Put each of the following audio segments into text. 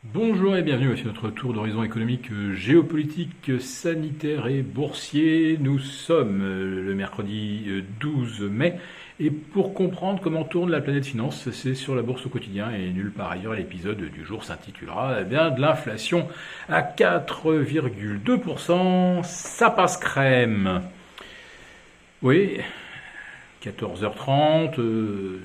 Bonjour et bienvenue à notre tour d'horizon économique, géopolitique, sanitaire et boursier. Nous sommes le mercredi 12 mai et pour comprendre comment tourne la planète finance, c'est sur la bourse au quotidien et nulle part ailleurs. L'épisode du jour s'intitulera de l'inflation à 4,2%, ça passe crème. Oui, 14h30,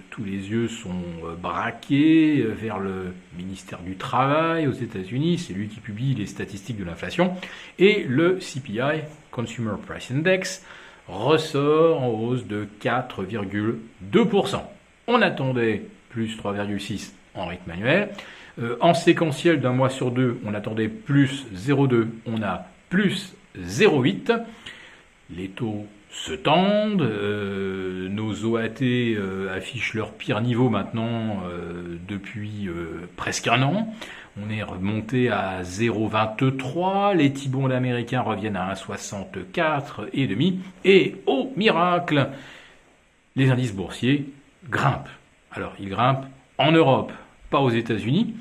tous les yeux sont braqués vers le ministère du Travail aux États-Unis, c'est lui qui publie les statistiques de l'inflation, et le CPI, Consumer Price Index, ressort en hausse de 4,2%. On attendait plus 3,6 en rythme annuel. En séquentiel d'un mois sur deux, on attendait plus 0,2, on a plus 0,8. Les taux se tendent, nos OAT affichent leur pire niveau maintenant depuis presque un an. On est remonté à 0,23, les T-bonds américains reviennent à 1,64,5 et au miracle, les indices boursiers grimpent. Alors ils grimpent en Europe, pas aux États-Unis,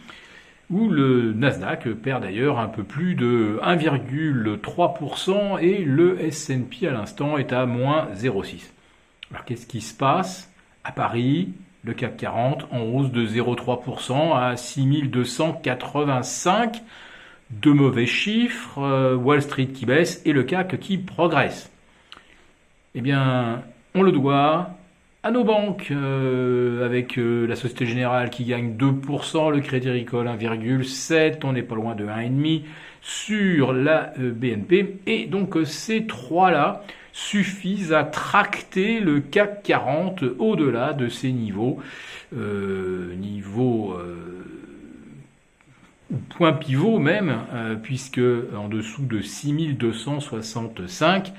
où le Nasdaq perd d'ailleurs un peu plus de 1,3% et le S&P à l'instant est à moins 0,6. Alors qu'est-ce qui se passe à Paris? Le CAC 40 en hausse de 0,3% à 6285. De mauvais chiffres, Wall Street qui baisse et le CAC qui progresse. Eh bien, on le doit à nos banques, avec la Société Générale qui gagne 2%, le Crédit Agricole 1,7%, on n'est pas loin de 1,5% sur la BNP. Et donc ces trois-là suffisent à tracter le CAC 40 au-delà de ces niveaux, point pivot même, puisque en dessous de 6265,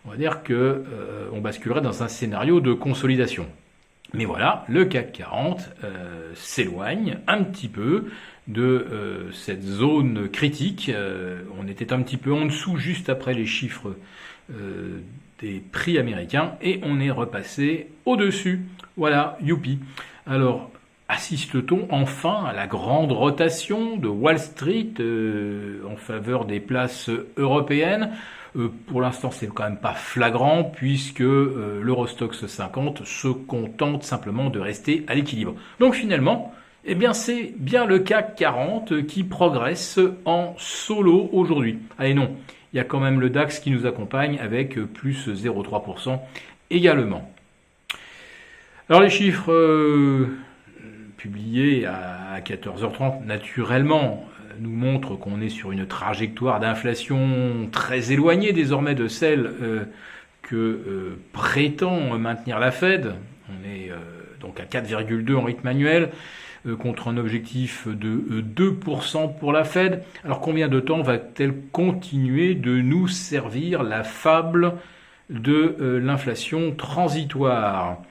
on va dire que on basculerait dans un scénario de consolidation. Mais voilà, le CAC 40 s'éloigne un petit peu de cette zone critique. On était un petit peu en dessous juste après les chiffres des prix américains et on est repassé au-dessus. Voilà, youpi. Alors, assiste-t-on enfin à la grande rotation de Wall Street en faveur des places européennes? Pour l'instant, c'est quand même pas flagrant puisque l'Eurostoxx 50 se contente simplement de rester à l'équilibre. Donc finalement, eh bien, c'est bien le CAC 40 qui progresse en solo aujourd'hui. Allez non, il y a quand même le DAX qui nous accompagne avec plus 0,3% également. Alors les chiffres publiés à 14h30, naturellement, nous montre qu'on est sur une trajectoire d'inflation très éloignée désormais de celle que prétend maintenir la Fed. On est donc à 4,2 en rythme annuel contre un objectif de 2% pour la Fed. Alors combien de temps va-t-elle continuer de nous servir la fable de l'inflation transitoire?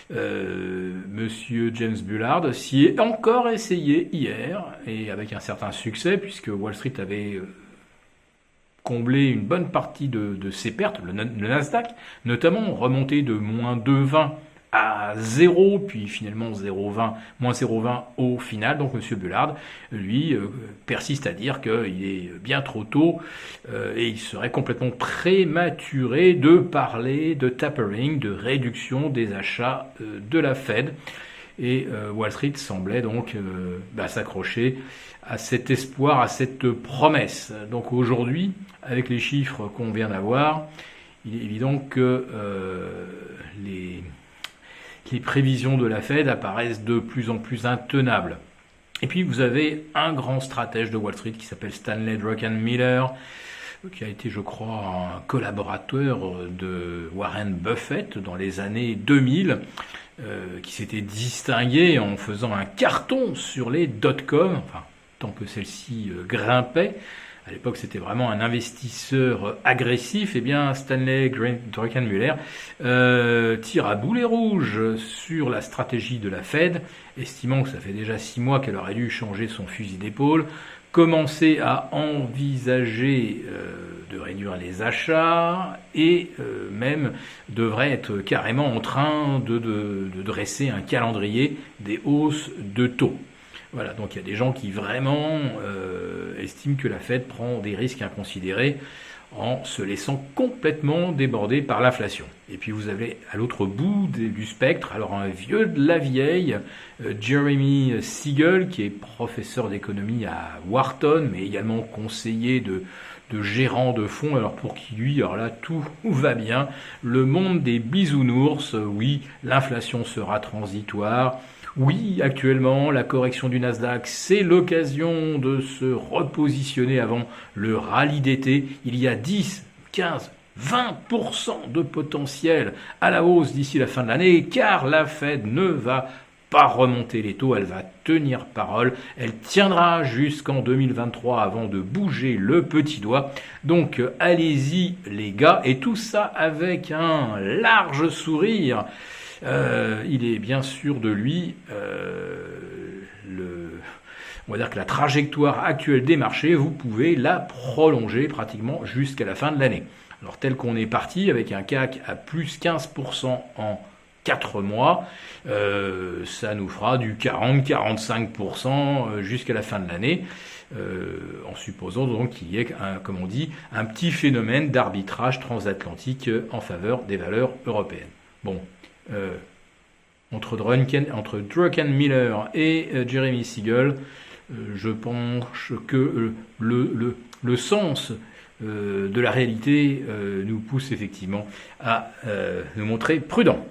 Monsieur James Bullard s'y est encore essayé hier, et avec un certain succès, puisque Wall Street avait comblé une bonne partie de ses pertes, le Nasdaq, notamment remonté de moins 2,20 à 0, puis finalement 0,20, moins 0,20 au final. Donc Monsieur Bullard, lui, persiste à dire qu'il est bien trop tôt et il serait complètement prématuré de parler de tapering, de réduction des achats de la Fed. Et Wall Street semblait donc s'accrocher à cet espoir, à cette promesse. Donc aujourd'hui, avec les chiffres qu'on vient d'avoir, il est évident que les prévisions de la Fed apparaissent de plus en plus intenables. Et puis vous avez un grand stratège de Wall Street qui s'appelle Stanley Druckenmiller, qui a été, je crois, un collaborateur de Warren Buffett dans les années 2000, qui s'était distingué en faisant un carton sur les dot-com, enfin, tant que celle-ci grimpait. À l'époque, c'était vraiment un investisseur agressif. Eh bien, Stanley Druckenmiller tire à boulet rouge sur la stratégie de la Fed, estimant que ça fait déjà 6 mois qu'elle aurait dû changer son fusil d'épaule, commencer à envisager de réduire les achats et même devrait être carrément en train de dresser un calendrier des hausses de taux. Voilà, donc il y a des gens qui vraiment estiment que la Fed prend des risques inconsidérés en se laissant complètement déborder par l'inflation. Et puis vous avez à l'autre bout du spectre, alors un vieux de la vieille, Jeremy Siegel, qui est professeur d'économie à Wharton, mais également conseiller de gérant de fonds, alors pour qui lui, alors là, tout va bien. Le monde des bisounours, oui, l'inflation sera transitoire. Oui, actuellement, la correction du Nasdaq, c'est l'occasion de se repositionner avant le rallye d'été. Il y a 10, 15, 20% de potentiel à la hausse d'ici la fin de l'année, car la Fed ne va pas remonter les taux, elle va tenir parole, elle tiendra jusqu'en 2023 avant de bouger le petit doigt. Donc allez-y les gars, et tout ça avec un large sourire. Il est bien sûr de lui on va dire que la trajectoire actuelle des marchés, vous pouvez la prolonger pratiquement jusqu'à la fin de l'année. Alors tel qu'on est parti avec un CAC à plus 15% en 4 mois, ça nous fera du 40-45% jusqu'à la fin de l'année, en supposant donc qu'il y ait, comme on dit, un petit phénomène d'arbitrage transatlantique en faveur des valeurs européennes. Bon, entre Druckenmiller et Jeremy Siegel, je pense que le sens de la réalité nous pousse effectivement à nous montrer prudents.